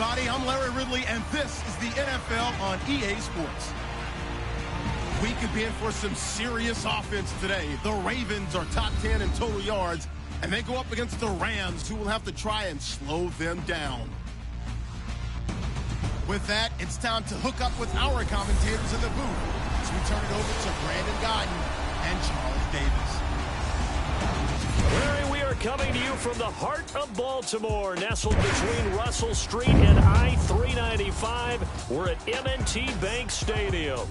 everybody. I'm Larry Ridley, and this is the NFL on EA Sports. We could be in for some serious offense today. The Ravens are top 10 in total yards, and they go up against the Rams, who will have to try and slow them down. With that, it's time to hook up with our commentators in the booth as we turn it over to Brandon Godden and Charles Davis. Larry, we are coming to you from the heart of Baltimore, nestled between Russell Street and I-395. We're at M&T Bank Stadium.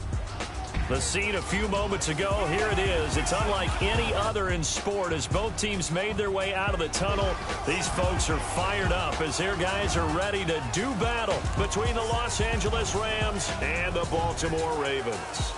The scene a few moments ago, here it is. It's unlike any other in sport as both teams made their way out of the tunnel. These folks are fired up as their guys are ready to do battle between the Los Angeles Rams and the Baltimore Ravens.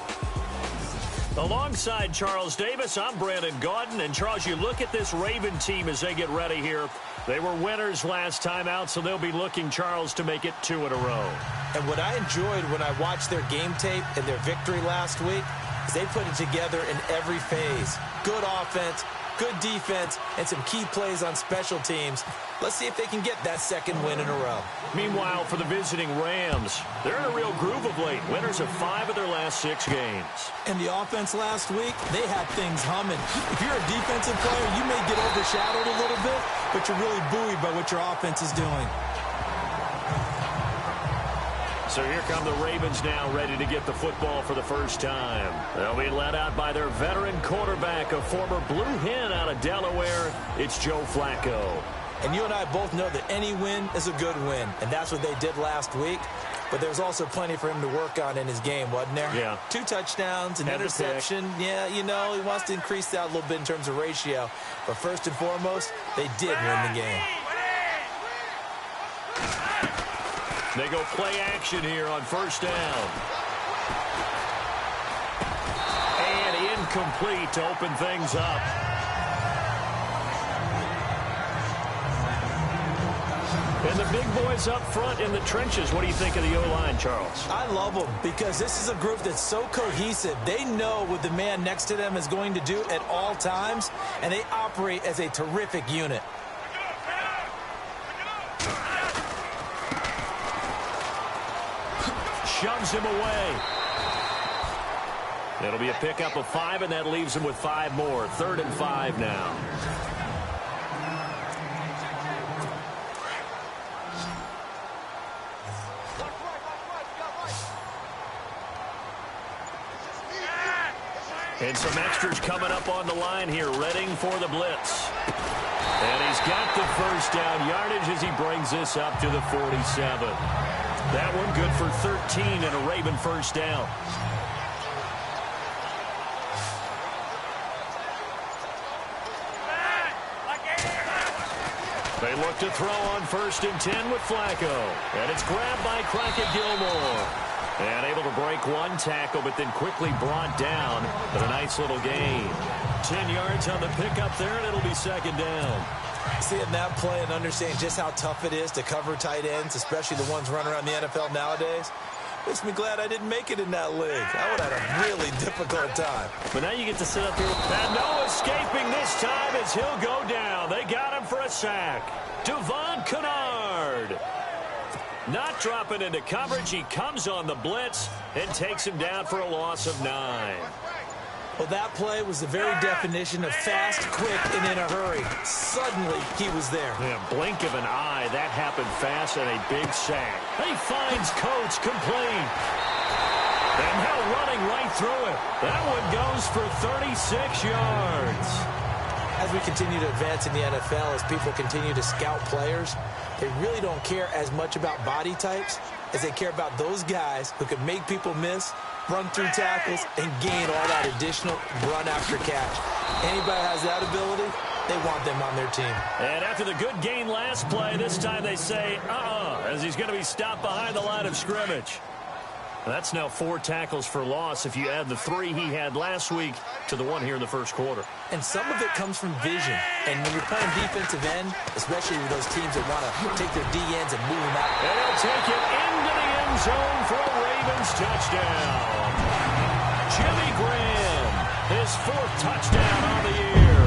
Alongside Charles Davis, I'm Brandon Gaudin. And Charles, you look at this Raven team as they get ready here. They were winners last time out, so they'll be looking, Charles, to make it 2 in a row. And what I enjoyed when I watched their game tape and their victory last week is they put it together in every phase. Good offense, good defense, and some key plays on special teams. Let's see if they can get that second win in a row. Meanwhile, for the visiting Rams, they're in a real groove of late. Winners of 5 of their last 6 games. And the offense last week, they had things humming. If you're a defensive player, you may get overshadowed a little bit, but you're really buoyed by what your offense is doing. So here come the Ravens now, ready to get the football for the first time. They'll be led out by their veteran quarterback, a former Blue Hen out of Delaware. It's Joe Flacco. And you and I both know that any win is a good win, and that's what they did last week. But there's also plenty for him to work on in his game, wasn't there? Yeah. 2 touchdowns, an interception. Yeah, you know, he wants to increase that a little bit in terms of ratio. But first and foremost, they did win the game. They go play action here on first down. And incomplete to open things up. And the big boys up front in the trenches. What do you think of the O-line, Charles? I love them because this is a group that's so cohesive. They know what the man next to them is going to do at all times, and they operate as a terrific unit. Shoves him away. It'll be a pickup of 5, and that leaves him with 5 more. 3rd and 5 now. And some extras coming up on the line here, readying for the blitz. And he's got the first down yardage as he brings this up to the 47. That one good for 13 and a Raven first down. They look to throw on 1st and 10 with Flacco. And it's grabbed by Crockett Gilmore. And able to break 1 tackle, but then quickly brought down. But a nice little gain. 10 yards on the pickup there, and it'll be 2nd down. Seeing that play and understanding just how tough it is to cover tight ends, especially the ones running around the NFL nowadays, makes me glad I didn't make it in that league. I would have had a really difficult time. But now you get to sit up here. And no escaping this time as he'll go down. They got him for a sack. Devon Kennard. Not dropping into coverage. He comes on the blitz and takes him down for a loss of 9. Well, that play was the very definition of fast, quick, and in a hurry. Suddenly, he was there. Yeah, blink of an eye. That happened fast and a big sack. He finds Coates complete. And now running right through it. That one goes for 36 yards. As we continue to advance in the NFL, as people continue to scout players, they really don't care as much about body types as they care about those guys who can make people miss, run through tackles, and gain all that additional run after catch. Anybody has that ability, they want them on their team. And after the good gain last play, this time they say, as he's going to be stopped behind the line of scrimmage. That's now 4 tackles for loss if you add the 3 he had last week to the 1 here in the first quarter. And some of it comes from vision. And when you're playing defensive end, especially with those teams that want to take their D-ends and move them out. And he'll take it into the end zone for a Ravens touchdown. Jimmy Graham, his 4th touchdown on the year.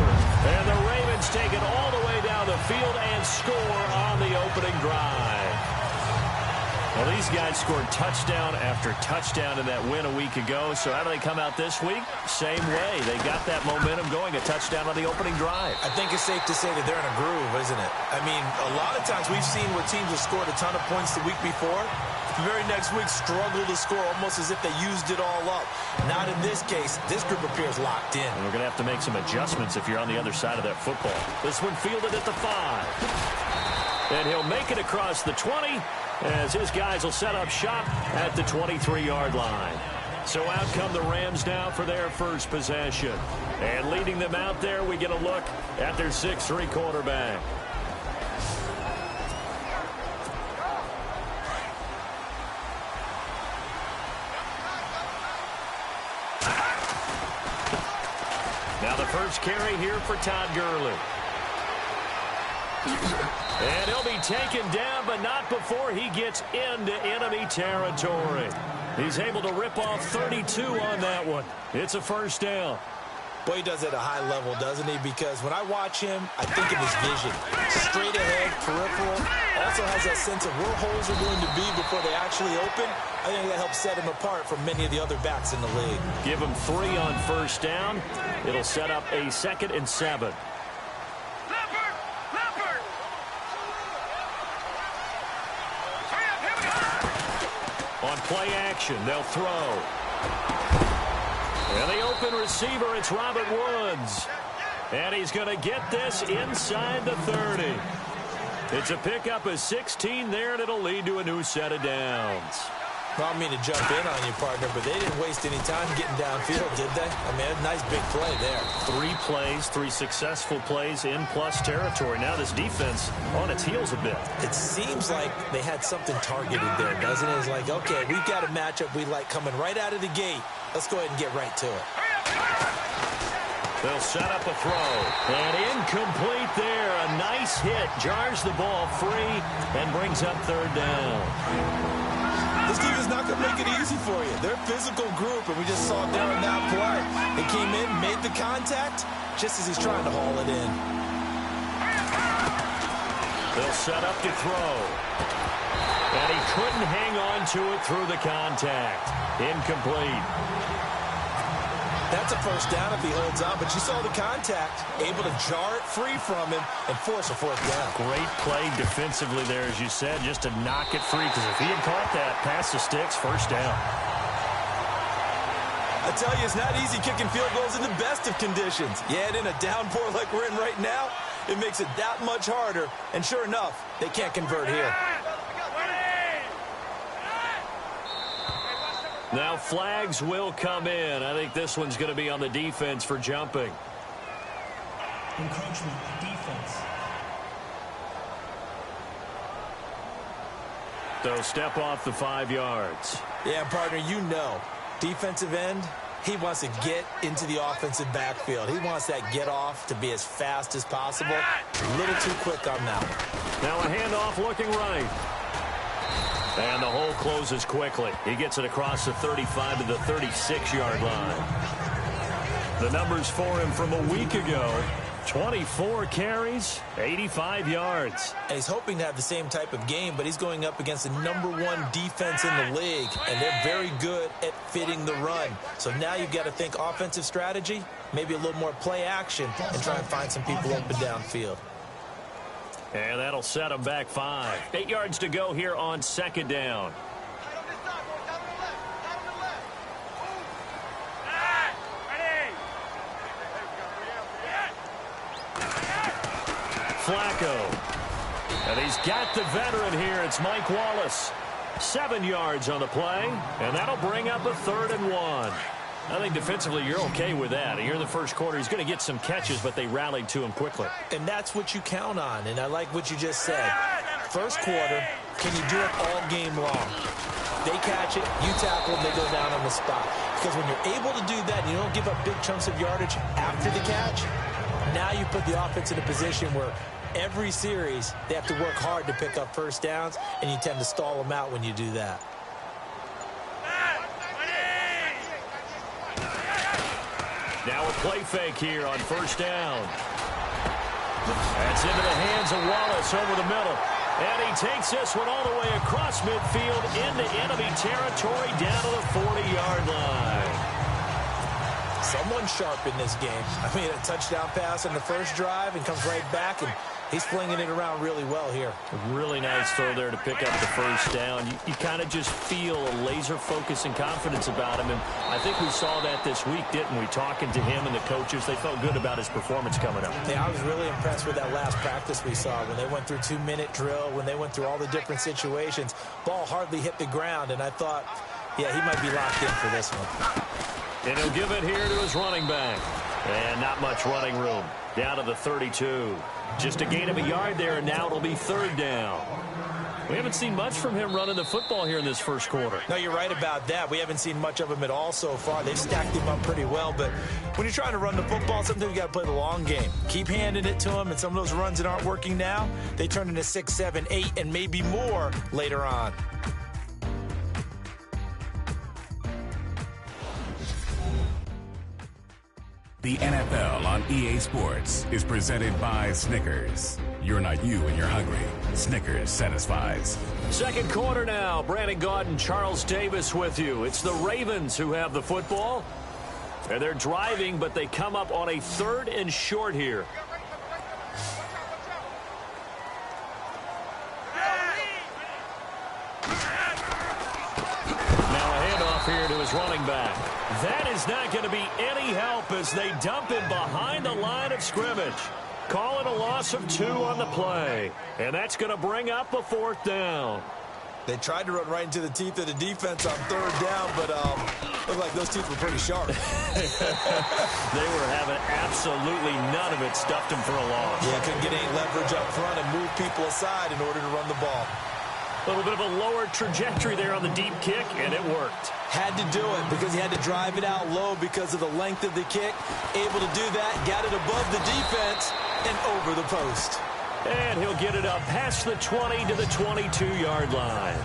And the Ravens take it all the way down the field and score on the opening drive. Well, these guys scored touchdown after touchdown in that win a week ago. So how do they come out this week? Same way. They got that momentum going, a touchdown on the opening drive. I think it's safe to say that they're in a groove, isn't it? I mean, a lot of times we've seen where teams have scored a ton of points the week before. The very next week struggle to score almost as if they used it all up. Not in this case. This group appears locked in. And we're going to have to make some adjustments if you're on the other side of that football. This one fielded at the 5. And he'll make it across the 20 as his guys will set up shop at the 23-yard line. So out come the Rams now for their first possession. And leading them out there, we get a look at their 6'3" quarterback. Now the first carry here for Todd Gurley. And he'll be taken down, but not before he gets into enemy territory. He's able to rip off 32 on that one. It's a first down. Boy, he does it at a high level, doesn't he? Because when I watch him, I think of his vision. Straight ahead, peripheral. Also has that sense of where holes are going to be before they actually open. I think that helps set him apart from many of the other backs in the league. Give him 3 on first down. It'll set up a 2nd and 7. On play action, they'll throw. And the open receiver, it's Robert Woods. And he's going to get this inside the 30. It's a pickup of 16 there, and it'll lead to a new set of downs. Well, I don't mean to jump in on you, partner, but they didn't waste any time getting downfield, did they? I mean, a nice big play there. 3 plays, 3 successful plays in plus territory. Now this defense on its heels a bit. It seems like they had something targeted there, doesn't it? It's like, okay, we've got a matchup we like coming right out of the gate. Let's go ahead and get right to it. They'll set up a throw. And incomplete there. A nice hit. Jars the ball free and brings up 3rd down. This team is not going to make it easy for you. They're a physical group, and we just saw it there on that play. They came in, made the contact, just as he's trying to haul it in. They'll set up to throw. And he couldn't hang on to it through the contact. Incomplete. That's a first down if he holds on, but you saw the contact, able to jar it free from him and force a 4th down. Great play defensively there, as you said, just to knock it free, because if he had caught that, past the sticks, first down. I tell you, it's not easy kicking field goals in the best of conditions. Yet in a downpour like we're in right now, it makes it that much harder, and sure enough, they can't convert here. Now flags will come in. I think this one's going to be on the defense for jumping. Encroachment defense. They'll step off the 5 yards. Yeah, partner, you know, defensive end, he wants to get into the offensive backfield. He wants that get off to be as fast as possible. A little too quick on that one. Now a handoff looking right. And the hole closes quickly. He gets it across the 35 to the 36-yard line. The numbers for him from a week ago, 24 carries, 85 yards. And he's hoping to have the same type of game, but he's going up against the #1 defense in the league, and they're very good at fitting the run. So now you've got to think offensive strategy, maybe a little more play action, and try and find some people open downfield. And that'll set them back 5. 8 yards to go here on 2nd down. Flacco. And he's got the veteran here. It's Mike Wallace. 7 yards on the play, and that'll bring up a 3rd and 1. I think defensively you're okay with that. Here in the first quarter, he's going to get some catches, but they rallied to him quickly. And that's what you count on, and I like what you just said. First quarter, can you do it all game long? They catch it, you tackle, they go down on the spot. Because when you're able to do that, you don't give up big chunks of yardage after the catch, now you put the offense in a position where every series they have to work hard to pick up first downs, and you tend to stall them out when you do that. Now a play fake here on first down. That's into the hands of Wallace over the middle. And he takes this one all the way across midfield into enemy territory down to the 40-yard line. Someone sharp in this game. I mean, a touchdown pass on the first drive and comes right back, and he's flinging it around really well here. A really nice throw there to pick up the first down. You kind of just feel a laser focus and confidence about him, and I think we saw that this week, didn't we? Talking to him and the coaches, they felt good about his performance coming up. Yeah, I was really impressed with that last practice we saw when they went through 2-minute drill, when they went through all the different situations. Ball hardly hit the ground, and I thought, yeah, he might be locked in for this one. And he'll give it here to his running back. And not much running room. Down to the 32. Just a gain of a yard there, and now it'll be third down. We haven't seen much from him running the football here in this first quarter. No, you're right about that. We haven't seen much of him at all so far. They've stacked him up pretty well, but when you're trying to run the football, sometimes you got to play the long game. Keep handing it to him, and some of those runs that aren't working now, they turn into 6, 7, 8, and maybe more later on. The NFL on EA Sports is presented by Snickers. You're not you when you're hungry. Snickers satisfies. Second quarter now. Brandon Gaudin and Charles Davis with you. It's the Ravens who have the football. And they're driving, but they come up on a 3rd and short here. Now a handoff here to his running back. That is not going to be any help as they dump him behind the line of scrimmage. Call it a loss of 2 on the play. And that's going to bring up a 4th down. They tried to run right into the teeth of the defense on 3rd down, but looked like those teeth were pretty sharp. They were having absolutely none of it. Stuffed him for a loss. Yeah, couldn't get any leverage up front and move people aside in order to run the ball. A little bit of a lower trajectory there on the deep kick, and it worked. Had to do it because he had to drive it out low because of the length of the kick. Able to do that, got it above the defense and over the post. And he'll get it up past the 20 to the 22-yard line.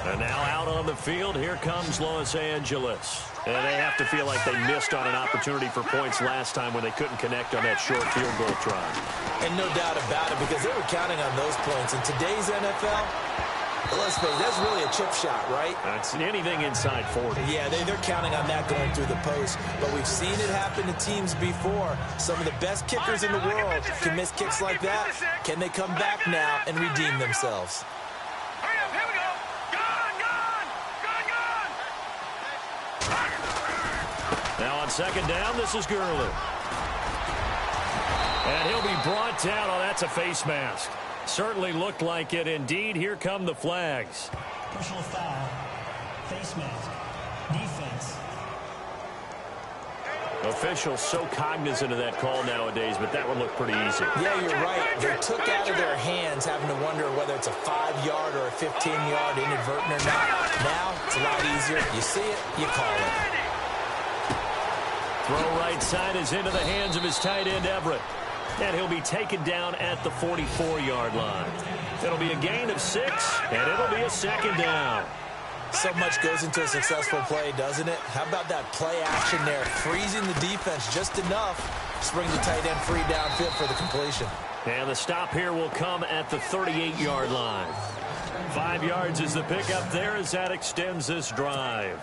And now out on the field, here comes Los Angeles. And they have to feel like they missed on an opportunity for points last time when they couldn't connect on that short field goal try. And no doubt about it, because they were counting on those points. In today's NFL, let's face it, that's really a chip shot, right? That's anything inside 40. Yeah, they're counting on that going through the post. But we've seen it happen to teams before. Some of the best kickers in the world can miss kicks like that. Can they come back now and redeem themselves? Now on second down, this is Gurley. And he'll be brought down. Oh, that's a face mask. Certainly looked like it. Indeed, here come the flags. Personal foul, face mask, defense. Officials so cognizant of that call nowadays, but that one looked pretty easy. Yeah, you're right. They took out of their hands having to wonder whether it's a 5-yard or a 15-yard inadvertent or not. Now, it's a lot easier. You see it, you call it. Throw right side is into the hands of his tight end, Everett. And he'll be taken down at the 44-yard line. It'll be a gain of 6, and it'll be a second down. So much goes into a successful play, doesn't it? How about that play action there, freezing the defense just enough to bring the tight end free downfield for the completion. And the stop here will come at the 38-yard line. 5 yards is the pickup there as that extends this drive.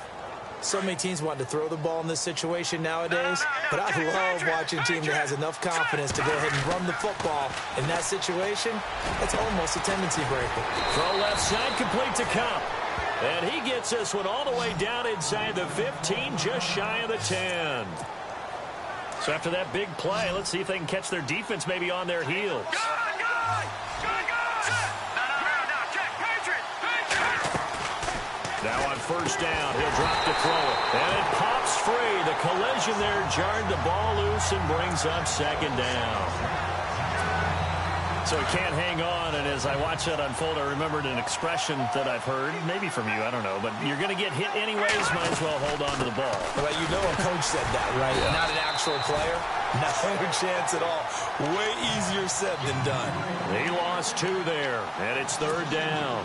So many teams want to throw the ball in this situation nowadays, but I love watching a team that has enough confidence to go ahead and run the football. In that situation, it's almost a tendency breaker. Throw left side, complete to Cup. And he gets this one all the way down inside the 15, just shy of the 10. So after that big play, let's see if they can catch their defense maybe on their heels. Now on first down, he'll drop to throw it. And it pops free. The collision there jarred the ball loose and brings up second down. So he can't hang on, and as I watch that unfold, I remembered an expression that I've heard, maybe from you, I don't know, but you're going to get hit anyways, might as well hold on to the ball. Well, you know a coach said that, right? Yeah. Not an actual player. No chance at all. Way easier said than done. He lost 2 there, and it's third down.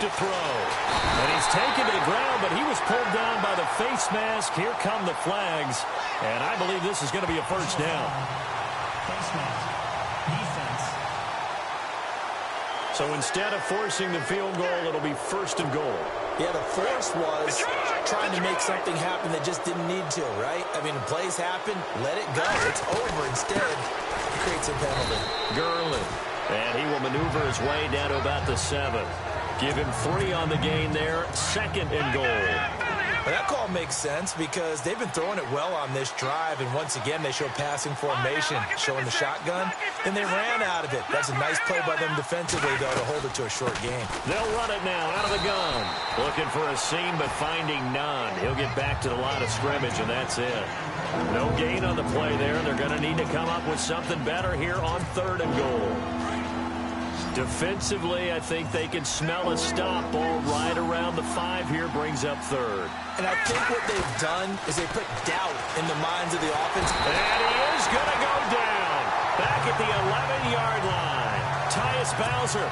to throw. And he's taken to the ground, but he was pulled down by the face mask. Here come the flags. And I believe this is going to be a first down. Face mask. Defense. So instead of forcing the field goal, it'll be first and goal. Yeah, the force was trying to make something happen that just didn't need to, right? I mean, plays happen, let it go. It's over. Instead, it creates a penalty. Gurley. And he will maneuver his way down to about the 7. Give him 3 on the gain there. Second and goal. Well, that call makes sense because they've been throwing it well on this drive, and once again they show passing formation, showing the shotgun, and they ran out of it. That's a nice play by them defensively, though, to hold it to a short gain. They'll run it now out of the gun. Looking for a seam, but finding none. He'll get back to the line of scrimmage, and that's it. No gain on the play there. They're going to need to come up with something better here on third and goal. Defensively, I think they can smell a stop ball right around the 5 here, brings up third. And I think what they've done is they put doubt in the minds of the offense. And he is going to go down. Back at the 11-yard line. Tyus Bowser.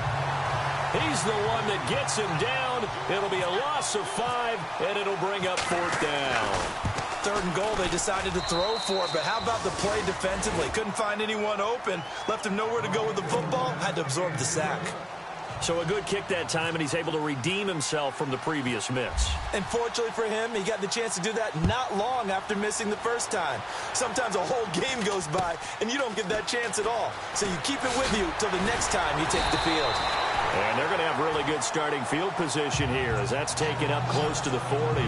He's the one that gets him down. It'll be a loss of 5, and it'll bring up fourth down. Third and goal, they decided to throw for it, but how about the play defensively? Couldn't find anyone open, left him nowhere to go with the football, had to absorb the sack. So a good kick that time, and he's able to redeem himself from the previous miss. And fortunately for him, he got the chance to do that not long after missing the first time. Sometimes a whole game goes by, and you don't get that chance at all. So you keep it with you till the next time you take the field. And they're going to have really good starting field position here as that's taken up close to the 40.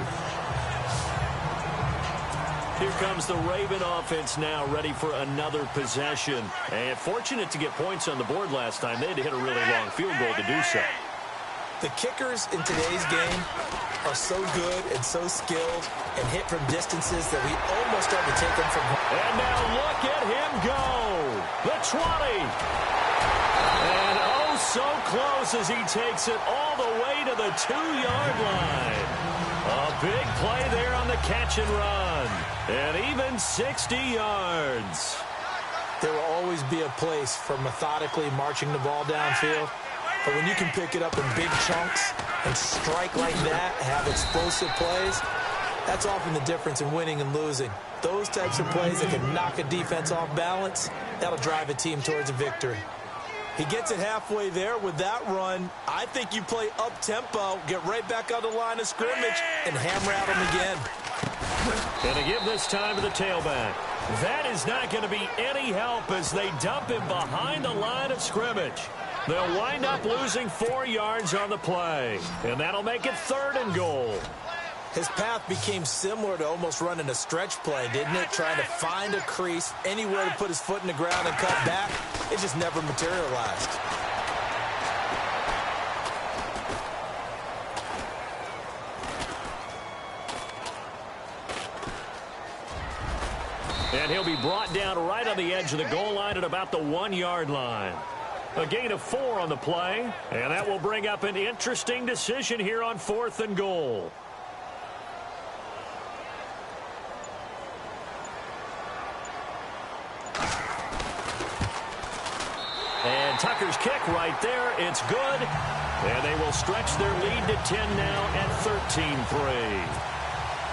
Here comes the Raven offense now, ready for another possession. And fortunate to get points on the board last time. They had to hit a really long field goal to do so. The kickers in today's game are so good and so skilled and hit from distances that we almost start to take them from home. And now look at him go. The 20. And oh, so close as he takes it all the way to the 2-yard line. A big play there on the catch and run. And even 60 yards. There will always be a place for methodically marching the ball downfield. But when you can pick it up in big chunks and strike like that, have explosive plays, that's often the difference in winning and losing. Those types of plays that can knock a defense off balance, that'll drive a team towards a victory. He gets it halfway there with that run. I think you play up-tempo, get right back on the line of scrimmage, and hammer at him again. Going to give this time to the tailback. That is not going to be any help as they dump him behind the line of scrimmage. They'll wind up losing 4 yards on the play, and that'll make it third and goal. His path became similar to almost running a stretch play, didn't it? Trying to find a crease, anywhere to put his foot in the ground and cut back. It just never materialized. And he'll be brought down right on the edge of the goal line at about the 1-yard line. A gain of 4 on the play, and that will bring up an interesting decision here on fourth and goal. And Tucker's kick right there. It's good. And they will stretch their lead to 10 now at 13-3.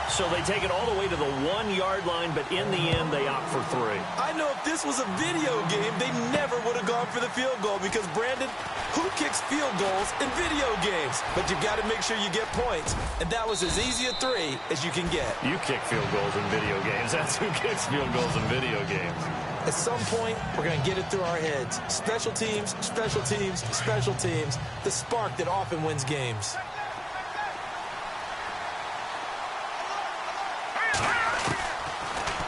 So they take it all the way to the 1-yard line, but in the end, they opt for 3. I know if this was a video game, they never would have gone for the field goal because, Brandon, who kicks field goals in video games? But you've got to make sure you get points, and that was as easy a 3 as you can get. You kick field goals in video games. That's who kicks field goals in video games. At some point, we're going to get it through our heads. Special teams, special teams, special teams. The spark that often wins games.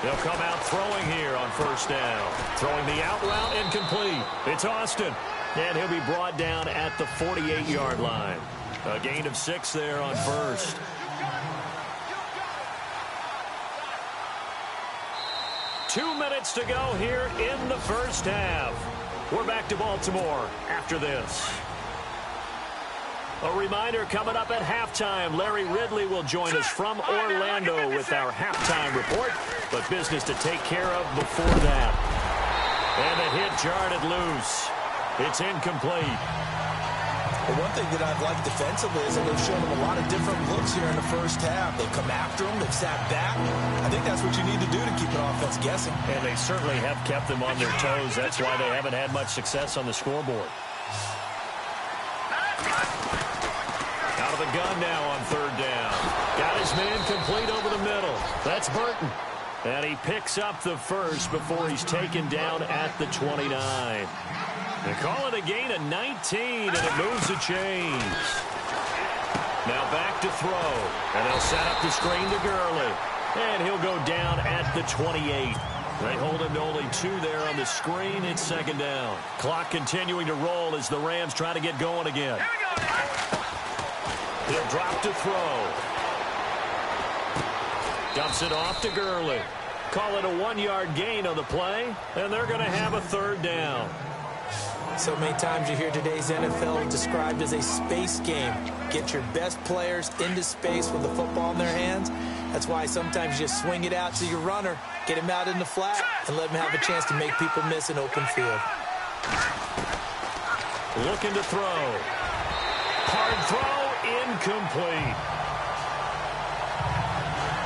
They'll come out throwing here on first down. Throwing the out route incomplete. It's Austin. And he'll be brought down at the 48-yard line. A gain of 6 there on first. Two minutes to go here in the first half. We're back to Baltimore after this. A reminder coming up at halftime, Larry Ridley will join us from Orlando with our halftime report, but business to take care of before that. And the hit jarred it loose. It's incomplete. Well, one thing that I've liked defensively is that they've shown them a lot of different looks here in the first half. They've come after them. They've sat back. I think that's what you need to do to keep an offense guessing. And they certainly have kept them on their toes. That's why they haven't had much success on the scoreboard. Out of the gun now on third down. Got his man complete over the middle. That's Burton. And he picks up the first before he's taken down at the 29. They call it a gain of 19, and it moves the chains. Now back to throw. And they'll set up the screen to Gurley. And he'll go down at the 28. They hold him to only 2 there on the screen. It's second down. Clock continuing to roll as the Rams try to get going again. He'll drop to throw. Dumps it off to Gurley. Call it a 1-yard gain on the play, and they're going to have a third down. So many times you hear today's NFL described as a space game. Get your best players into space with the football in their hands. That's why sometimes you just swing it out to your runner, get him out in the flat, and let him have a chance to make people miss an open field. Looking to throw. Hard throw, incomplete.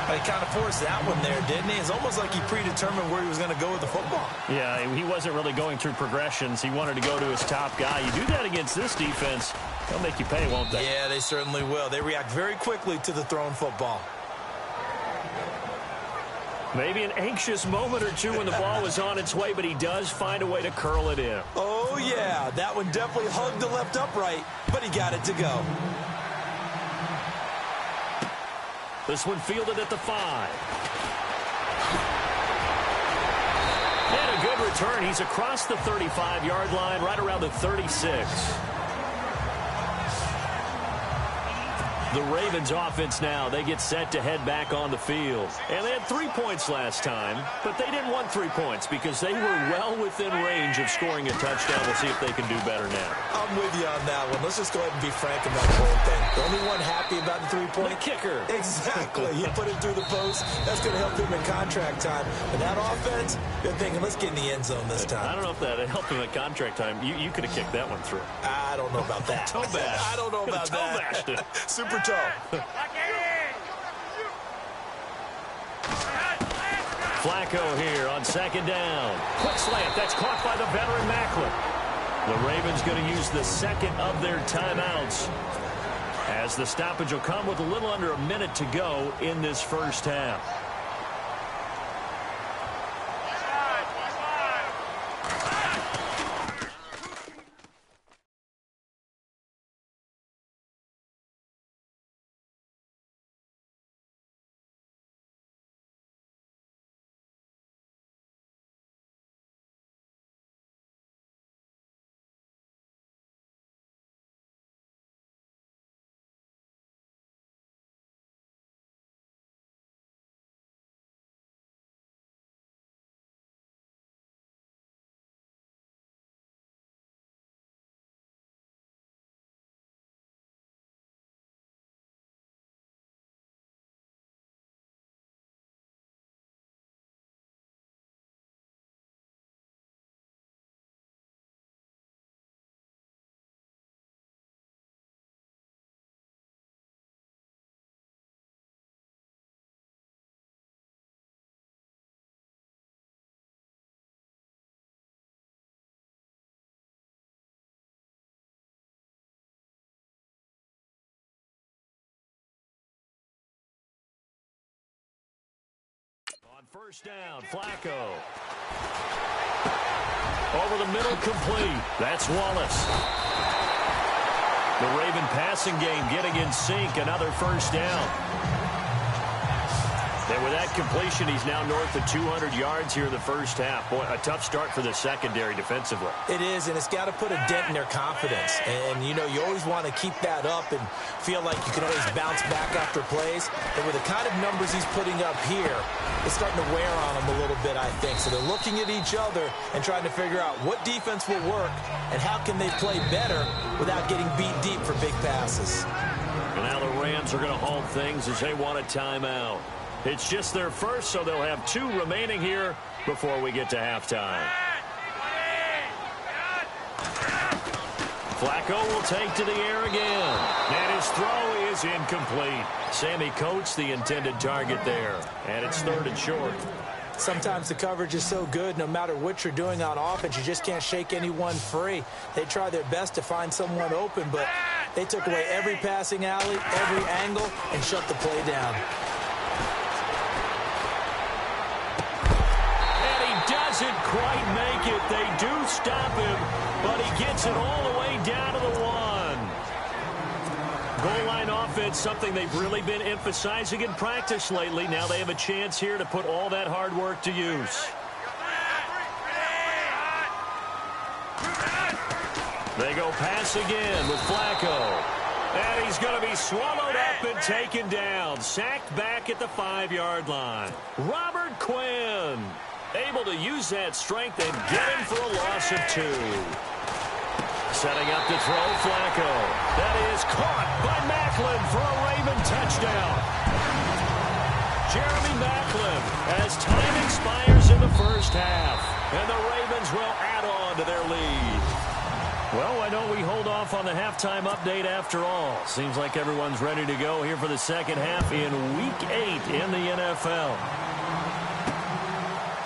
He kind of forced that one there, didn't he? It's almost like he predetermined where he was going to go with the football. Yeah, he wasn't really going through progressions. He wanted to go to his top guy. You do that against this defense, they'll make you pay, won't they? Yeah, they certainly will. They react very quickly to the thrown football. Maybe an anxious moment or two when the ball was on its way, but he does find a way to curl it in. Oh, yeah. That one definitely hugged the left upright, but he got it to go. This one fielded at the 5. And a good return. He's across the 35-yard line, right around the 36. The Ravens offense now, they get set to head back on the field. And they had 3 points last time, but they didn't want 3 points because they were well within range of scoring a touchdown. We'll see if they can do better now. I'm with you on that one. Let's just go ahead and be frank about the whole thing. The only one happy about the 3-point? The kicker. Exactly. He put it through the post. That's going to help him in contract time. But that offense, they're thinking, let's get in the end zone this time. I don't know if that helped him at contract time. You could have kicked that one through. I don't know about that. Toe bash. I don't know about that. Toe bashed it. Super toe. Flacco here on second down. Quick slant. That's caught by the veteran Macklin. The Ravens going to use the second of their timeouts, as the stoppage will come with a little under a minute to go in this first half. On first down, Flacco. Over the middle, complete. That's Wallace. The Raven passing game getting in sync. Another first down. And with that completion, he's now north of 200 yards here in the first half. Boy, a tough start for the secondary defensively. It is, and it's got to put a dent in their confidence. And, you know, you always want to keep that up and feel like you can always bounce back after plays. But with the kind of numbers he's putting up here, it's starting to wear on them a little bit, I think. So they're looking at each other and trying to figure out what defense will work and how can they play better without getting beat deep for big passes. And now the Rams are going to halt things as they want a timeout. It's just their first, so they'll have 2 remaining here before we get to halftime. Flacco will take to the air again. And his throw is incomplete. Sammy Coates, the intended target there. And it's 3rd and short. Sometimes the coverage is so good, no matter what you're doing on offense, you just can't shake anyone free. They try their best to find someone open, but they took away every passing alley, every angle, and shut the play down. And he doesn't quite make it. They do stop him, but he gets it all the way down to the 1. Goal line offense, something they've really been emphasizing in practice lately. Now they have a chance here to put all that hard work to use. They go pass again with Flacco. And he's going to be swallowed up and taken down. Sacked back at the 5-yard line. Robert Quinn able to use that strength and get him for a loss of 2. Setting up to throw, Flacco. That is caught by Maclin for a Raven touchdown. Jeremy Maclin as time expires in the first half. And the Ravens will add on to their lead. Well, why don't we hold off on the halftime update after all? Seems like everyone's ready to go here for the second half in Week 8 in the NFL.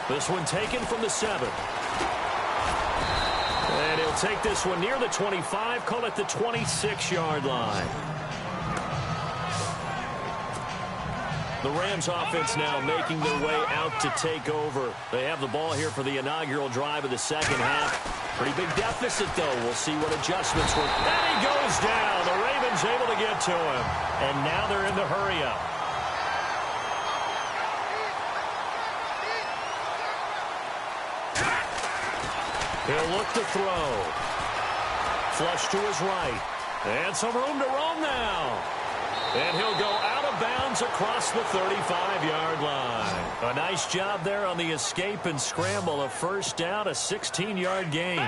This one taken from the 7. And he'll take this one near the 25, call it the 26-yard line. The Rams offense now making their way out to take over. They have the ball here for the inaugural drive of the second half. Pretty big deficit, though. We'll see what adjustments were. And he goes down. The Ravens able to get to him. And now they're in the hurry-up. He'll look to throw. Flush to his right. And some room to roam now. And he'll go out of bounds across the 35-yard line. A nice job there on the escape and scramble. A first down, a 16-yard gain.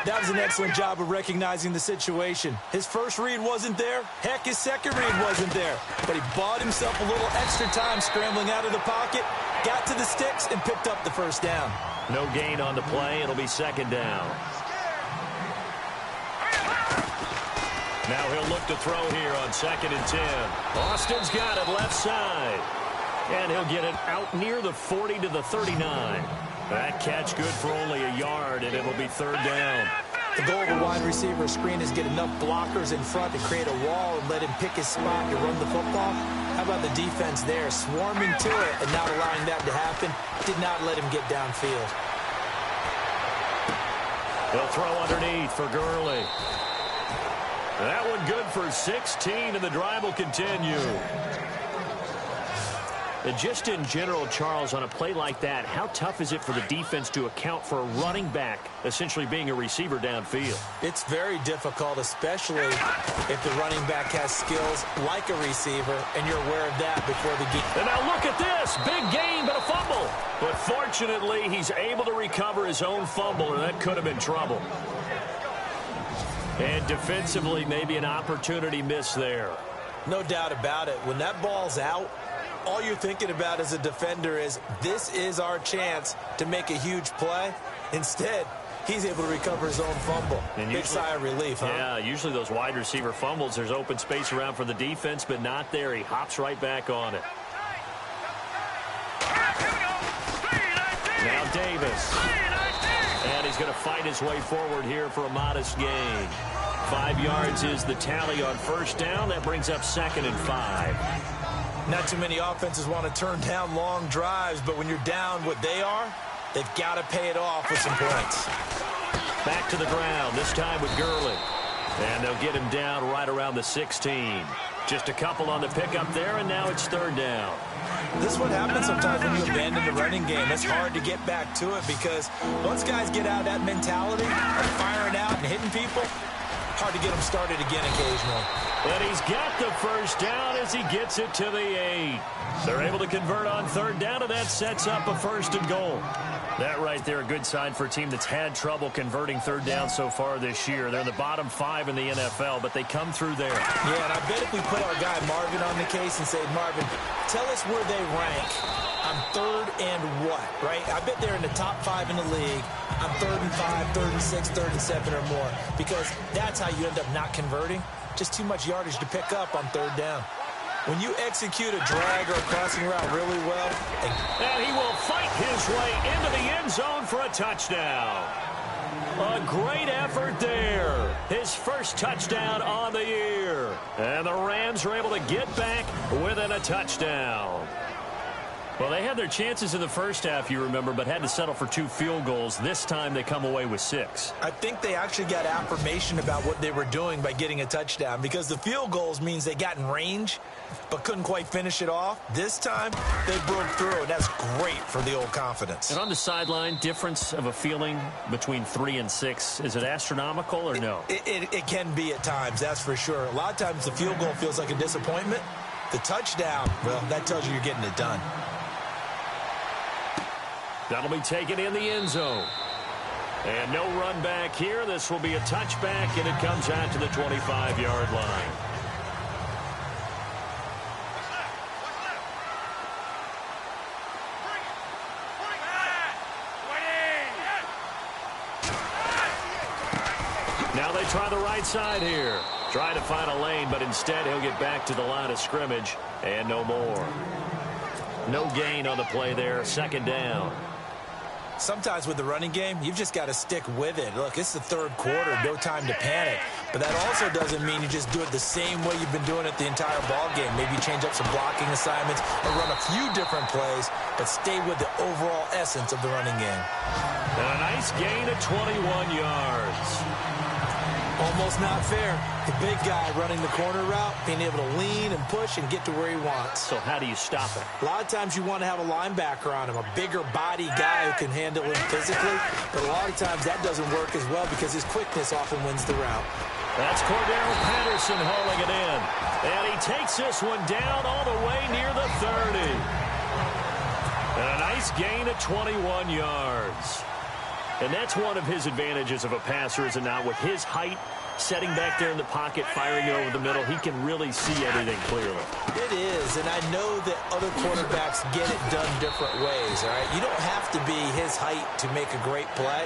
That was an excellent job of recognizing the situation. His first read wasn't there. Heck, his second read wasn't there. But he bought himself a little extra time scrambling out of the pocket, got to the sticks, and picked up the first down. No gain on the play. It'll be second down. Now he'll look to throw here on 2nd and 10. Austin's got it left side. And he'll get it out near the 40 to the 39. That catch good for only a yard, and it'll be 3rd down. The goal of a wide receiver screen is get enough blockers in front to create a wall and let him pick his spot to run the football. How about the defense there, swarming to it and not allowing that to happen? Did not let him get downfield. They'll throw underneath for Gurley. That one good for 16, and the drive will continue. And just in general, Charles, on a play like that, how tough is it for the defense to account for a running back essentially being a receiver downfield? It's very difficult, especially if the running back has skills like a receiver, and you're aware of that before the game. And now look at this. Big gain, but a fumble. But fortunately, he's able to recover his own fumble, or that could have been trouble. And defensively, maybe an opportunity miss there. No doubt about it. When that ball's out, all you're thinking about as a defender is, this is our chance to make a huge play. Instead, he's able to recover his own fumble. And big sigh of relief, huh? Yeah, usually those wide receiver fumbles, there's open space around for the defense, but not there. He hops right back on it. Now Davis. And he's going to fight his way forward here for a modest gain. 5 yards is the tally on first down. That brings up 2nd and 5. Not too many offenses want to turn down long drives, but when you're down what they are, they've got to pay it off with some points. Back to the ground, this time with Gurley. And they'll get him down right around the 16. Just a couple on the pickup there, and now it's 3rd down. This is what happens sometimes when you abandon the running game. It's hard to get back to it because once guys get out of that mentality of firing out and hitting people, hard to get them started again occasionally. But he's got the first down as he gets it to the 8. They're able to convert on 3rd down, and that sets up a 1st and goal. That right there, a good sign for a team that's had trouble converting 3rd down so far this year. They're in the bottom 5 in the NFL, but they come through there. Yeah, and I bet if we put our guy Marvin on the case and say, Marvin, tell us where they rank on 3rd and what, right? I bet they're in the top 5 in the league on 3rd and 5, 3rd and 6, 3rd and 7 or more, because that's how you end up not converting. Just too much yardage to pick up on 3rd down. When you execute a drag or a crossing route really well. And he will fight his way into the end zone for a touchdown. A great effort there. His first touchdown on the year. And the Rams are able to get back within a touchdown. Well, they had their chances in the first half, you remember, but had to settle for 2 field goals. This time they come away with 6. I think they actually got affirmation about what they were doing by getting a touchdown, because the field goals means they got in range but couldn't quite finish it off. This time they broke through, and that's great for the old confidence. And on the sideline, difference of a feeling between 3 and 6, is it astronomical or no? It can be at times, that's for sure. A lot of times the field goal feels like a disappointment. The touchdown, well, that tells you you're getting it done. That'll be taken in the end zone. And no run back here. This will be a touchback, and it comes out to the 25-yard line. Now they try the right side here. Try to find a lane, but instead he'll get back to the line of scrimmage, and no more. No gain on the play there. 2nd down. Sometimes with the running game, you've just got to stick with it. Look, it's the 3rd quarter, no time to panic. But that also doesn't mean you just do it the same way you've been doing it the entire ball game. Maybe change up some blocking assignments or run a few different plays, but stay with the overall essence of the running game. And a nice gain of 21 yards. Almost not fair. The big guy running the corner route, being able to lean and push and get to where he wants. So how do you stop it? A lot of times you want to have a linebacker on him, a bigger body guy who can handle him physically. But a lot of times that doesn't work as well because his quickness often wins the route. That's Cordero Patterson hauling it in. And he takes this one down all the way near the 30. And a nice gain of 21 yards. And that's one of his advantages of a passer, is it not? With his height, setting back there in the pocket, firing it over the middle, he can really see everything clearly. It is, and I know that other quarterbacks get it done different ways, all right? You don't have to be his height to make a great play,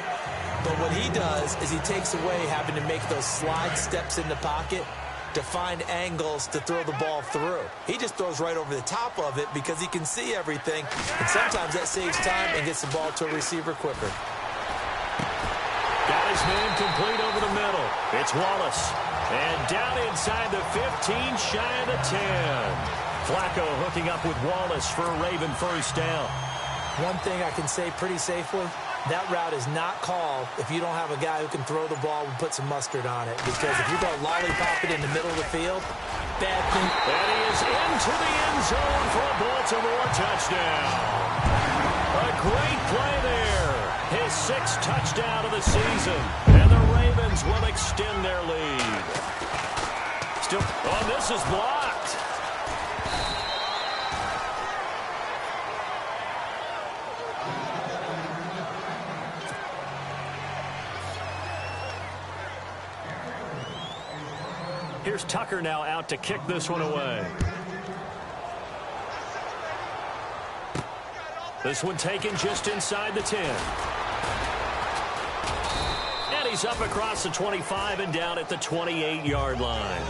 but what he does is he takes away having to make those slide steps in the pocket to find angles to throw the ball through. He just throws right over the top of it because he can see everything, and sometimes that saves time and gets the ball to a receiver quicker. Got his man complete over the middle. It's Wallace. And down inside the 15, shy of the 10. Flacco hooking up with Wallace for a Raven first down. One thing I can say pretty safely, that route is not called if you don't have a guy who can throw the ball and put some mustard on it. Because if you're going to lollipop it in the middle of the field, bad thing. And he is into the end zone for a Baltimore touchdown. A great play there. His 6th touchdown of the season. And the Ravens will extend their lead. Still, oh, this is blocked. Here's Tucker now out to kick this one away. This one taken just inside the 10. And he's up across the 25 and down at the 28-yard line.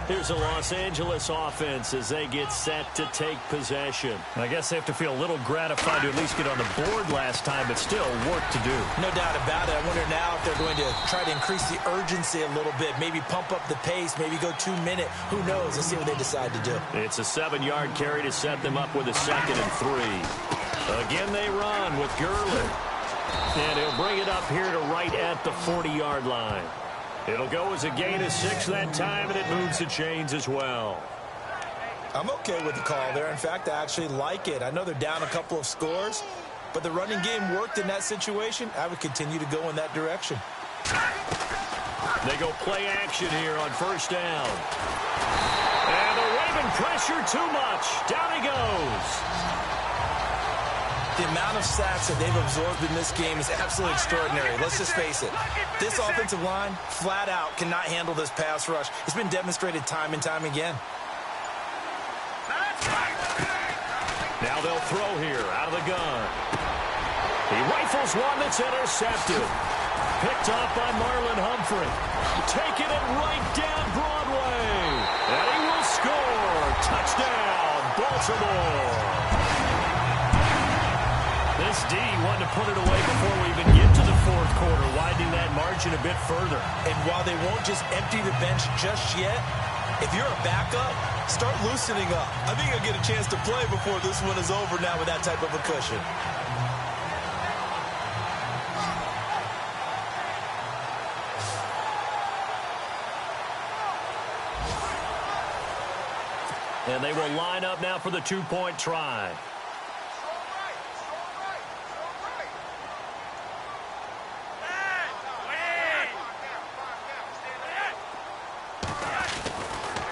Here's the Los Angeles offense as they get set to take possession. I guess they have to feel a little gratified to at least get on the board last time, but still work to do. No doubt about it. I wonder now if they're going to try to increase the urgency a little bit, maybe pump up the pace, maybe go 2-minute. Who knows? Let's see what they decide to do. It's a 7-yard carry to set them up with a 2nd and 3. Again, they run with Gurley. And he'll bring it up here to right at the 40-yard line. It'll go as a gain of 6 that time, and it moves the chains as well. I'm okay with the call there. In fact, I actually like it. I know they're down a couple of scores, but the running game worked in that situation. I would continue to go in that direction. They go play action here on first down. And the Raven pressure too much. Down he goes. The amount of sacks that they've absorbed in this game is absolutely extraordinary. Let's just face it. This offensive line, flat out, cannot handle this pass rush. It's been demonstrated time and time again. Now they'll throw here out of the gun. He rifles one that's intercepted. Picked off by Marlon Humphrey. Taking it right down Broadway. And he will score. Touchdown, Baltimore. This D wanted to put it away before we even get to the fourth quarter, widening that margin a bit further. And while they won't just empty the bench just yet, if you're a backup, start loosening up. I think you'll get a chance to play before this one is over now with that type of a cushion. And they will line up now for the two-point try.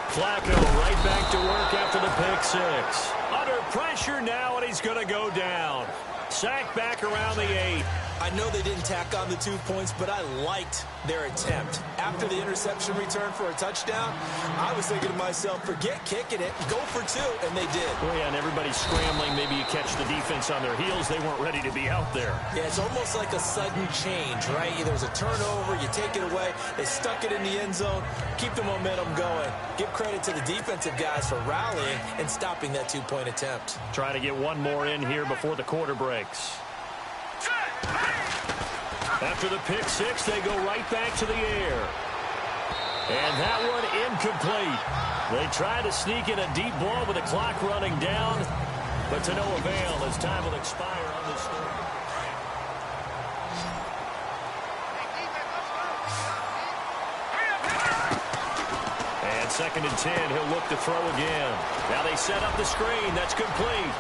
Flacco right back to work after the pick six. Under pressure now, and he's going to go down. Sacked back around the 8. I know they didn't tack on the 2 points, but I liked their attempt. After the interception return for a touchdown, I was thinking to myself, forget kicking it, go for 2, and they did. Well, yeah, and everybody's scrambling. Maybe you catch the defense on their heels. They weren't ready to be out there. Yeah, it's almost like a sudden change, right? There's a turnover, you take it away, they stuck it in the end zone, keep the momentum going. Give credit to the defensive guys for rallying and stopping that 2-point attempt. Trying to get one more in here before the quarter breaks. After the pick six, they go right back to the air. And that one incomplete. They try to sneak in a deep ball with the clock running down, but to no avail as time will expire on this score. And 2nd and 10, he'll look to throw again. Now they set up the screen. That's complete.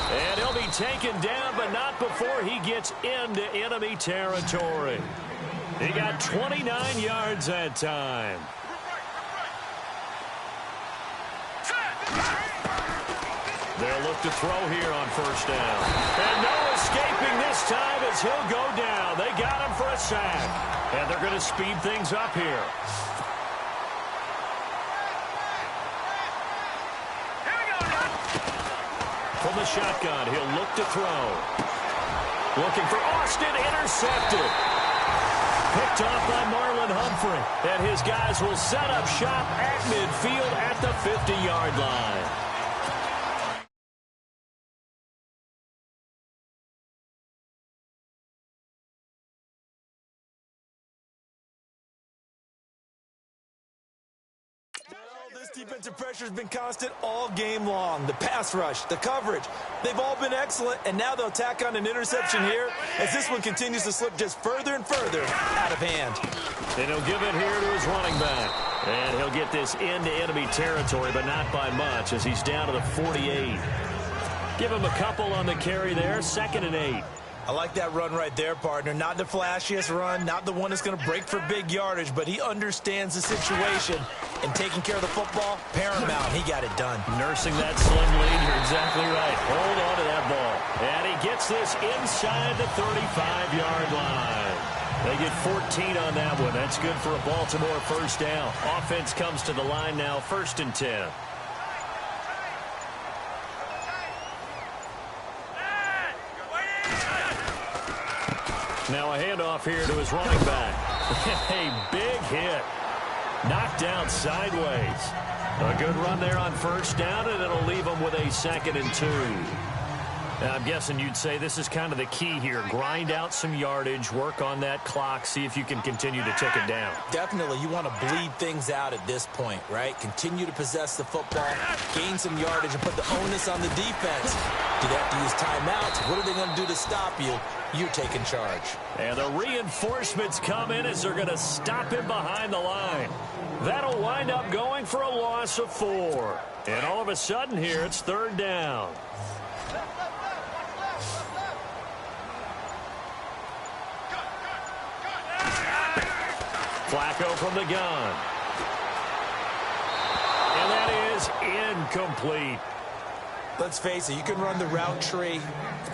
And he'll be taken down, but not before he gets into enemy territory. He got 29 yards that time. They'll look to throw here on 1st down. And no escaping this time as he'll go down. They got him for a sack. And they're going to speed things up here. From the shotgun, he'll look to throw. Looking for Austin, intercepted. Picked off by Marlon Humphrey. And his guys will set up shop at midfield at the 50-yard line. Defensive pressure has been constant all game long. The pass rush, the coverage, they've all been excellent, and now they'll tack on an interception here as this one continues to slip just further and further out of hand. And he'll give it here to his running back. And he'll get this into enemy territory, but not by much as he's down to the 48. Give him a couple on the carry there, 2nd and 8. I like that run right there, partner. Not the flashiest run, not the one that's going to break for big yardage, but he understands the situation. And taking care of the football, paramount. He got it done. Nursing that slim lead, you're exactly right. Hold on to that ball. And he gets this inside the 35-yard line. They get 14 on that one. That's good for a Baltimore 1st down. Offense comes to the line now, 1st and 10. Now a handoff here to his running back. A big hit. Knocked down sideways. A good run there on 1st down, and it'll leave him with a 2nd and 2. Now, I'm guessing you'd say this is kind of the key here. Grind out some yardage, work on that clock, see if you can continue to tick it down. Definitely. You want to bleed things out at this point, right? Continue to possess the football, gain some yardage, and put the onus on the defense. Do they have to use timeouts? What are they going to do to stop you? You're taking charge. And the reinforcements come in as they're going to stop him behind the line. That'll wind up going for a loss of 4. And all of a sudden here, it's 3rd down. Flacco from the gun. And that is incomplete. Let's face it, you can run the route tree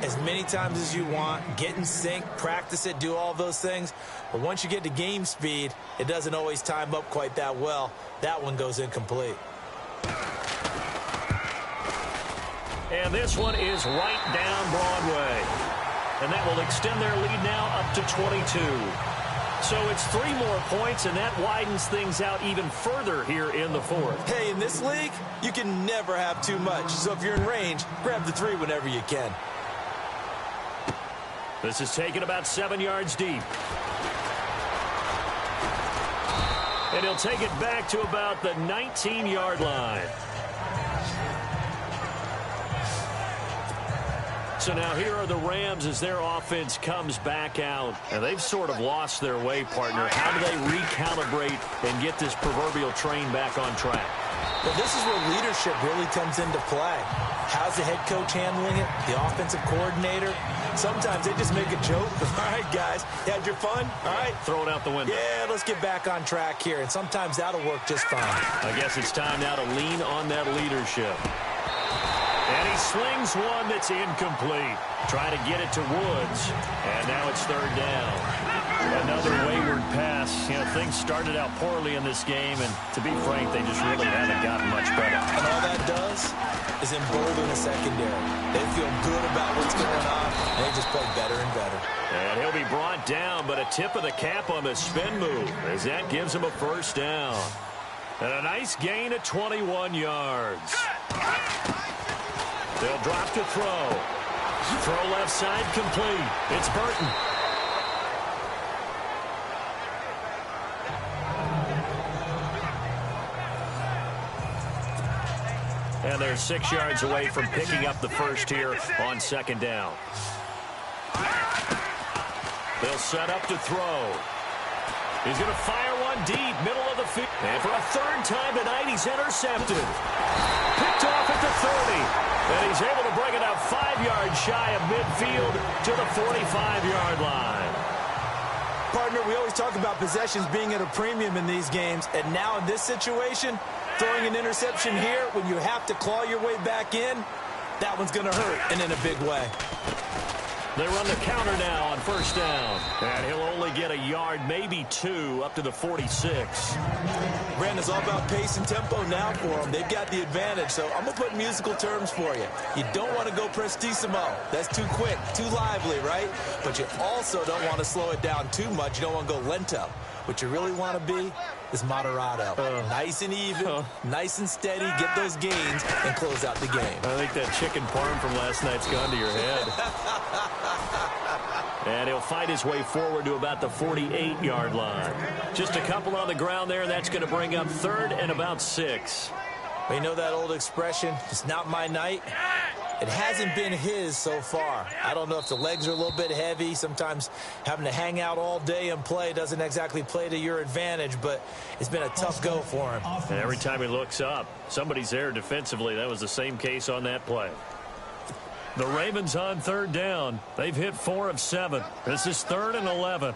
as many times as you want, get in sync, practice it, do all those things. But once you get to game speed, it doesn't always time up quite that well. That one goes incomplete. And this one is right down Broadway. And that will extend their lead now up to 22. So it's 3 more points, and that widens things out even further here in the fourth. Hey, in this league, you can never have too much. So if you're in range, grab the 3 whenever you can. This is taken about 7 yards deep. And he'll take it back to about the 19-yard line. So now here are the Rams as their offense comes back out. And they've sort of lost their way, partner. How do they recalibrate and get this proverbial train back on track? Well, this is where leadership really comes into play. How's the head coach handling it? The offensive coordinator? Sometimes they just make a joke. All right, guys, you had your fun? All right. Throw it out the window. Yeah, let's get back on track here. And sometimes that'll work just fine. I guess it's time now to lean on that leadership. And he slings one that's incomplete. Try to get it to Woods. And now it's 3rd down. Another wayward pass. You know, things started out poorly in this game, and to be frank, they just really haven't gotten much better. And all that does is embolden the secondary. They feel good about what's going on, and they just play better and better. And he'll be brought down, but a tip of the cap on the spin move, as that gives him a 1st down. And a nice gain of 21 yards. They'll drop to throw. Throw left side complete. It's Burton. And they're 6 yards away from picking up the first here on 2nd down. They'll set up to throw. He's going to fire one deep, middle of the field. And for a 3rd time tonight, he's intercepted. Picked off at the 30. And he's able to bring it up 5 yards shy of midfield to the 45-yard line. Partner, we always talk about possessions being at a premium in these games. And now in this situation, throwing an interception here when you have to claw your way back in, that one's going to hurt, and in a big way. They run the counter now on 1st down. And he'll only get a yard, maybe 2, up to the 46. Brandon, it's all about pace and tempo now for them. They've got the advantage, so I'm going to put musical terms for you. You don't want to go prestissimo. That's too quick, too lively, right? But you also don't want to slow it down too much. You don't want to go lento. What you really want to be is moderato. Nice and even, nice and steady, get those gains, and close out the game. I think that chicken parm from last night's gone to your head. And he'll fight his way forward to about the 48-yard line. Just a couple on the ground there, and that's going to bring up 3rd and about 6. Well, you know that old expression, it's not my night? It hasn't been his so far. I don't know if the legs are a little bit heavy. Sometimes having to hang out all day and play doesn't exactly play to your advantage, but it's been a tough go for him. And every time he looks up, somebody's there defensively. That was the same case on that play. The Ravens on 3rd down. They've hit 4 of 7. This is 3rd and 11.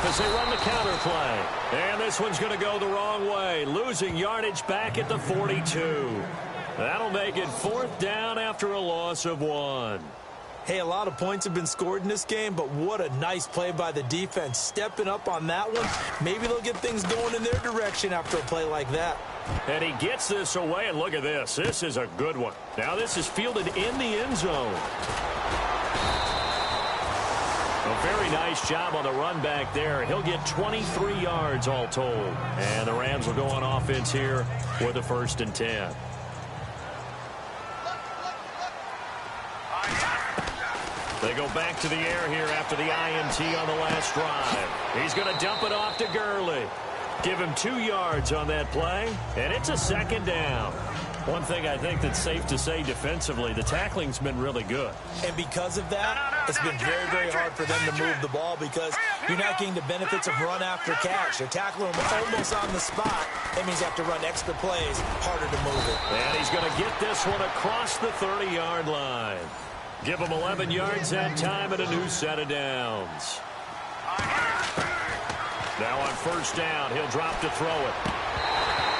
As they run the counter play. And this one's going to go the wrong way. Losing yardage back at the 42. That'll make it 4th down after a loss of 1. Hey, a lot of points have been scored in this game, but what a nice play by the defense. Stepping up on that one. Maybe they'll get things going in their direction after a play like that. And he gets this away, and look at this. This is a good one. Now this is fielded in the end zone. A very nice job on the run back there. He'll get 23 yards all told. And the Rams will go on offense here with a 1st and 10. They go back to the air here after the INT on the last drive. He's going to dump it off to Gurley. Give him 2 yards on that play, and it's a 2nd down. One thing I think that's safe to say defensively, the tackling's been really good. And because of that, it's been very, very hard for them to move the ball because you're not getting the benefits of run after catch. You're tackling them almost on the spot. That means you have to run extra plays, harder to move it. And he's going to get this one across the 30-yard line. Give him 11 yards that time and a new set of downs. Now on 1st down, he'll drop to throw it.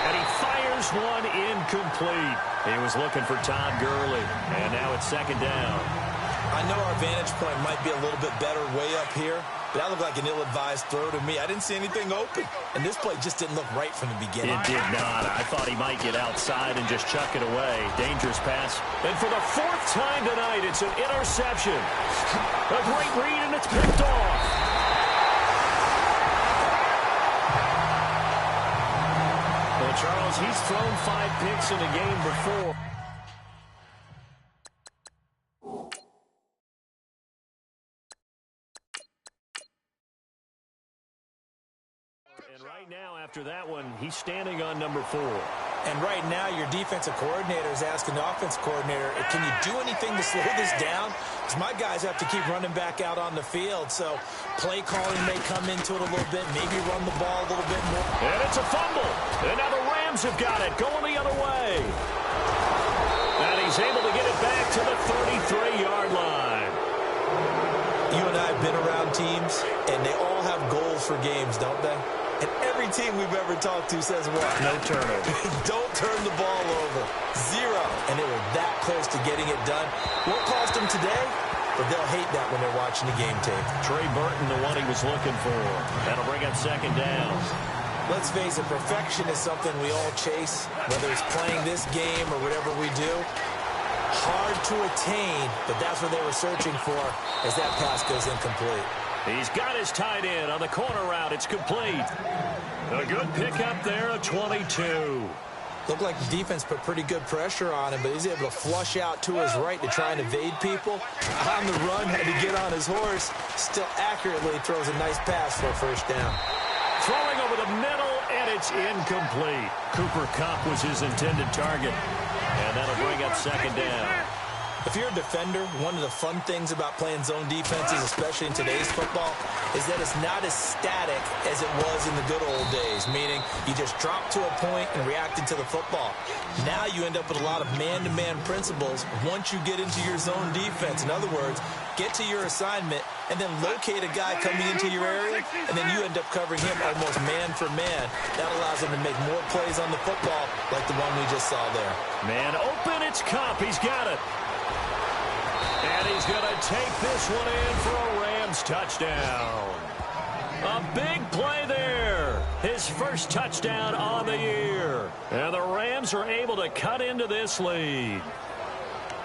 And he fires one incomplete. He was looking for Todd Gurley. And now it's 2nd down. I know our vantage point might be a little bit better way up here, but that looked like an ill-advised throw to me. I didn't see anything open, and this play just didn't look right from the beginning. It did not. I thought he might get outside and just chuck it away. Dangerous pass. And for the fourth time tonight, it's an interception. A great read, and it's picked off. Well, Charles, he's thrown 5 picks in a game before. And right now, after that one, he's standing on number 4. And right now, your defensive coordinator is asking the offense coordinator, can you do anything to slow this down? Because my guys have to keep running back out on the field. So play calling may come into it a little bit, maybe run the ball a little bit more. And it's a fumble. And now the Rams have got it, going the other way. And he's able to get it back to the 33-yard line. You and I have been around teams, and they all have goals for games, don't they? And every team we've ever talked to says what? No turnover. Don't turn the ball over. 0. And they were that close to getting it done. Won't cost them today, but they'll hate that when they're watching the game tape. Trey Burton, the one he was looking for. That'll bring up second down. Let's face it, perfection is something we all chase, whether it's playing this game or whatever we do. Hard to attain, but that's what they were searching for as that pass goes incomplete. He's got his tight end on the corner route. It's complete. A good pickup there, a 22. Looked like the defense put pretty good pressure on him, but he's able to flush out to his right to try and evade people. On the run, had to get on his horse. Still accurately throws a nice pass for a first down. Throwing over the middle, and it's incomplete. Cooper Kupp was his intended target. And that'll bring up second down. If you're a defender, one of the fun things about playing zone defenses, especially in today's football, is that it's not as static as it was in the good old days, meaning you just drop to a point and reacted to the football. Now you end up with a lot of man-to-man principles once you get into your zone defense. In other words, get to your assignment and then locate a guy coming into your area, and then you end up covering him almost man for man. That allows him to make more plays on the football like the one we just saw there. Man open, it's Kupp. He's got it. And he's going to take this one in for a Rams touchdown. A big play there. His first touchdown on the year. And the Rams are able to cut into this lead.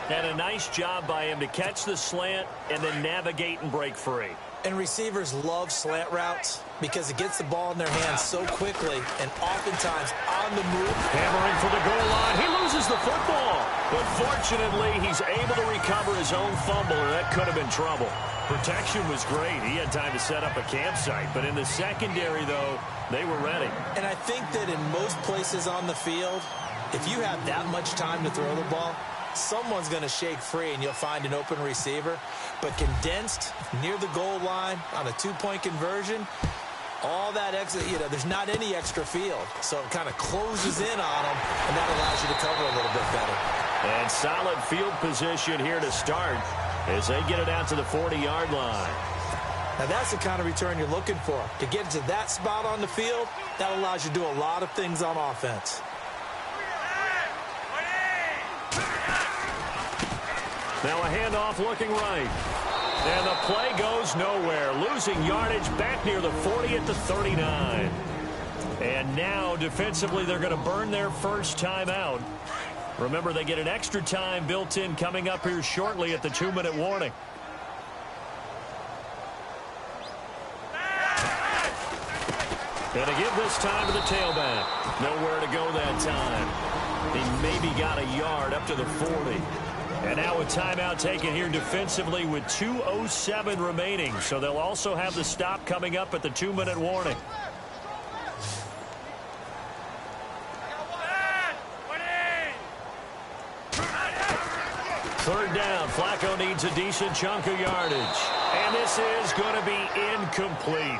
And a nice job by him to catch the slant and then navigate and break free. And receivers love slant routes because it gets the ball in their hands so quickly and oftentimes on the move. Hammering for the goal line. He loses the football. But fortunately, he's able to recover his own fumble, or that could have been trouble. Protection was great. He had time to set up a campsite. But in the secondary, though, they were ready. And I think that in most places on the field, if you have that much time to throw the ball, someone's going to shake free and you'll find an open receiver. But condensed near the goal line on a two-point conversion, all that extra, there's not any extra field. So it kind of closes in on them, and that allows you to cover a little bit better. And solid field position here to start as they get it out to the 40-yard line. Now that's the kind of return you're looking for. To get to that spot on the field, that allows you to do a lot of things on offense. Now a handoff looking right. And the play goes nowhere. Losing yardage back near the 40 at the 39. And now defensively they're going to burn their first timeout. Remember, they get an extra time built in coming up here shortly at the 2-minute warning. And to give this time to the tailback. Nowhere to go that time. He maybe got a yard up to the 40. And now a timeout taken here defensively with 2:07 remaining. So they'll also have the stop coming up at the 2-minute warning. Third down. Flacco needs a decent chunk of yardage. And this is going to be incomplete.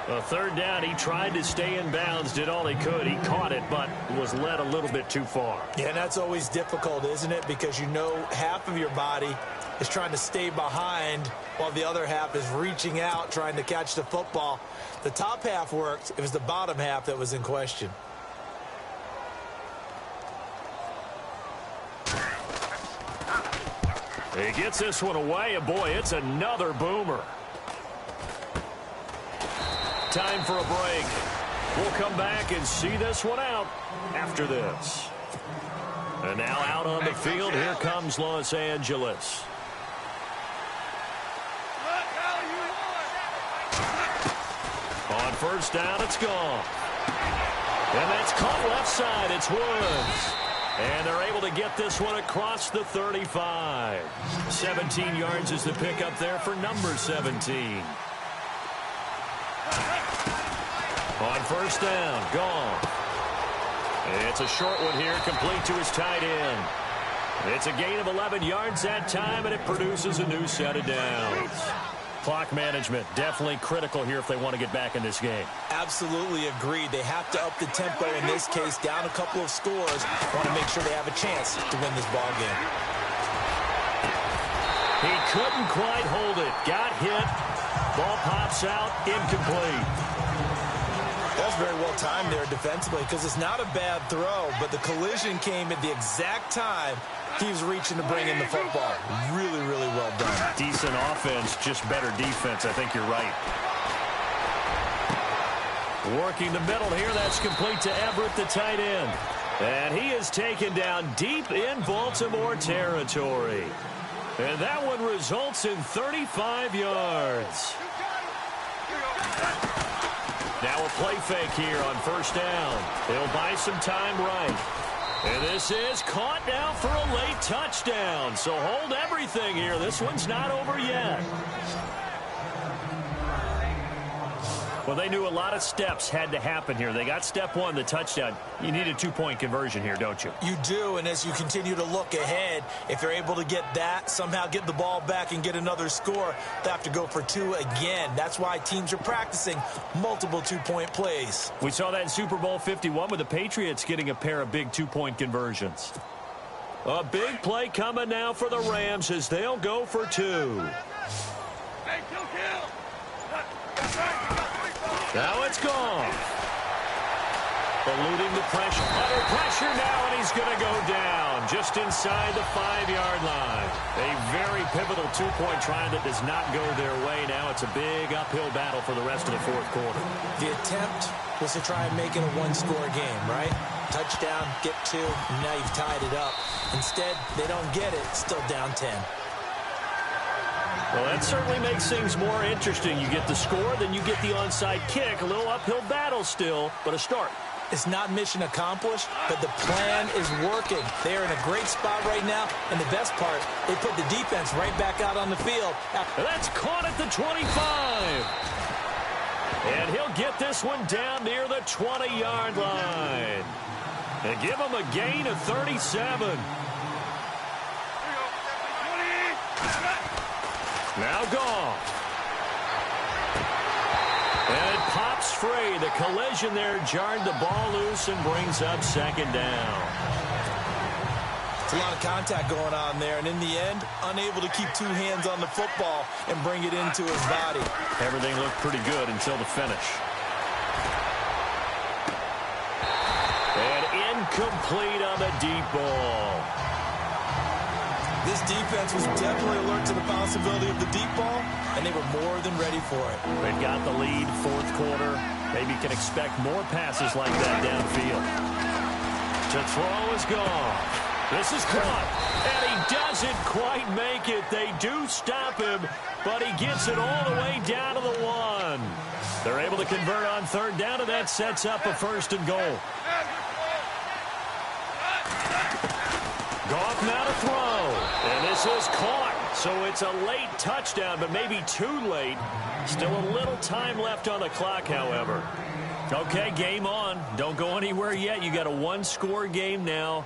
A third down, he tried to stay in bounds, did all he could. He caught it, but was led a little bit too far. Yeah, and that's always difficult, isn't it? Because you know half of your body is trying to stay behind while the other half is reaching out, trying to catch the football. The top half worked. It was the bottom half that was in question. He gets this one away, and boy, it's another boomer. Time for a break. We'll come back and see this one out after this. And now out on the field, here comes Los Angeles. On first down, it's gone. And that's caught left side. It's Woods. And they're able to get this one across the 35. 17 yards is the pickup there for number 17. On first down, gone. It's a short one here, complete to his tight end. It's a gain of 11 yards that time, and it produces a new set of downs. Clock management, definitely critical here if they want to get back in this game. Absolutely agreed. They have to up the tempo in this case, down a couple of scores. Want to make sure they have a chance to win this ball game. He couldn't quite hold it. Got hit. Ball pops out, incomplete. That's very well timed there defensively because it's not a bad throw, but the collision came at the exact time he was reaching to bring in the football. Really, really well done. Decent offense, just better defense. I think you're right. Working the middle here. That's complete to Everett, the tight end. And he is taken down deep in Baltimore territory. And that one results in 35 yards. Now a play fake here on first down. They'll buy some time right. And this is caught now for a late touchdown. So hold everything here. This one's not over yet. Well, they knew a lot of steps had to happen here. They got step one, the touchdown. You need a two-point conversion here, don't you? You do, and as you continue to look ahead, if they're able to get that, somehow get the ball back and get another score, they have to go for two again. That's why teams are practicing multiple two-point plays. We saw that in Super Bowl 51 with the Patriots getting a pair of big two-point conversions. A big play coming now for the Rams as they'll go for two. Hey, kill. Now it's gone. Eluding the pressure. Under pressure now, and he's going to go down just inside the 5-yard line. A very pivotal two-point try that does not go their way. Now it's a big uphill battle for the rest of the fourth quarter. The attempt was to try and make it a one-score game, right? Touchdown, get two, and now you've tied it up. Instead, they don't get it. Still down 10. Well, that certainly makes things more interesting. You get the score, then you get the onside kick. A little uphill battle still, but a start. It's not mission accomplished, but the plan is working. They're in a great spot right now, and the best part, they put the defense right back out on the field. That's caught at the 25. And he'll get this one down near the 20-yard line. And give him a gain of 37. Now gone. And it pops free. The collision there jarred the ball loose and brings up second down. It's a lot of contact going on there, and in the end, unable to keep two hands on the football and bring it into his body. Everything looked pretty good until the finish. And incomplete on the deep ball. This defense was definitely alert to the possibility of the deep ball, and they were more than ready for it. They've got the lead, fourth quarter. Maybe can expect more passes like that downfield. To throw is gone. This is caught, and he doesn't quite make it. They do stop him, but he gets it all the way down to the one. They're able to convert on third down, and that sets up a first and goal. Goff now to throw. And this is caught. So it's a late touchdown, but maybe too late. Still a little time left on the clock, however. Okay, game on. Don't go anywhere yet. You got a one-score game now.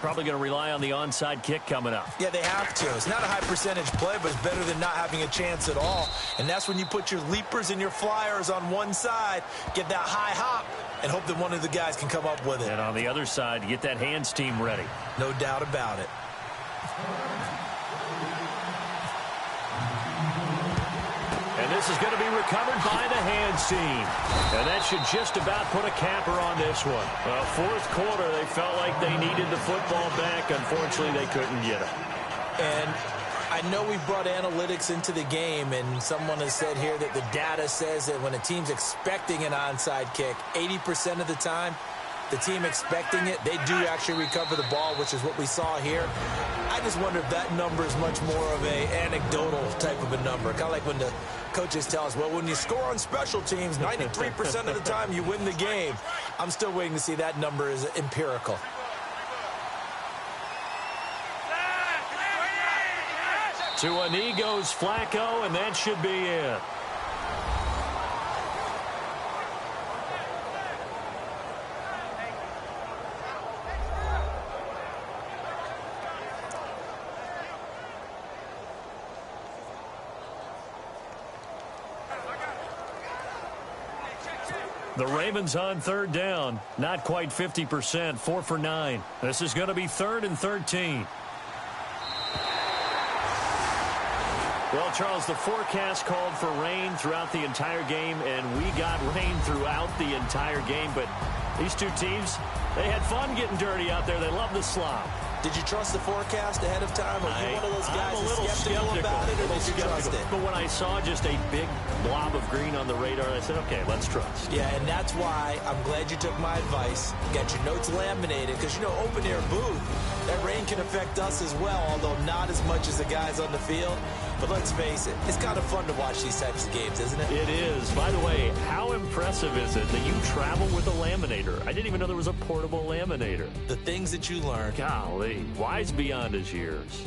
Probably going to rely on the onside kick coming up. Yeah, they have to. It's not a high percentage play, but it's better than not having a chance at all. And that's when you put your leapers and your flyers on one side, get that high hop, and hope that one of the guys can come up with it. And on the other side, get that hands team ready. No doubt about it. And this is going to be recovered by the hands team. And that should just about put a capper on this one. Well, fourth quarter, they felt like they needed the football back. Unfortunately, they couldn't get it. And I know we brought analytics into the game, and someone has said here that the data says that when a team's expecting an onside kick, 80% of the time, the team expecting it, they do actually recover the ball, which is what we saw here. I just wonder if that number is much more of a anecdotal type of a number. Kind of like when the coaches tell us, well, when you score on special teams, 93% of the time you win the game. I'm still waiting to see that number is empirical. To a knee goes Flacco, and that should be it. The Ravens on third down. Not quite 50%, 4 for 9. This is going to be 3rd and 13. Well, Charles, the forecast called for rain throughout the entire game, and we got rain throughout the entire game. But these two teams, they had fun getting dirty out there. They love the slop. Did you trust the forecast ahead of time? Or are you one of those guys that's skeptical about it, or did you trust it? But when I saw just a big blob of green on the radar, I said, okay, let's trust. Yeah, and that's why I'm glad you took my advice. Got your notes laminated, because, you know, open-air booth, that rain can affect us as well, although not as much as the guys on the field. But let's face it, it's kind of fun to watch these types of games, isn't it? It is. By the way, how impressive is it that you travel with a laminator? I didn't even know there was a portable laminator. The things that you learn. Golly, wise beyond his years.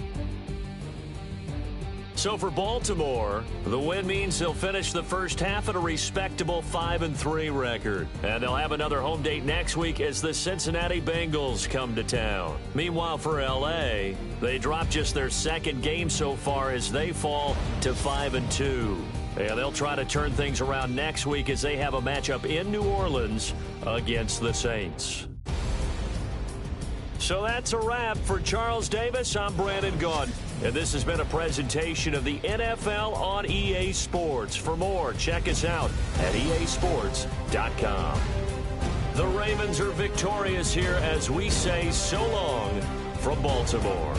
So for Baltimore, the win means they'll finish the first half at a respectable 5-3 record. And they'll have another home date next week as the Cincinnati Bengals come to town. Meanwhile, for L.A., they drop just their second game so far as they fall to 5-2. And they'll try to turn things around next week as they have a matchup in New Orleans against the Saints. So that's a wrap. For Charles Davis, I'm Brandon Gaudin. And this has been a presentation of the NFL on EA Sports. For more, check us out at easports.com. The Ravens are victorious here as we say so long from Baltimore.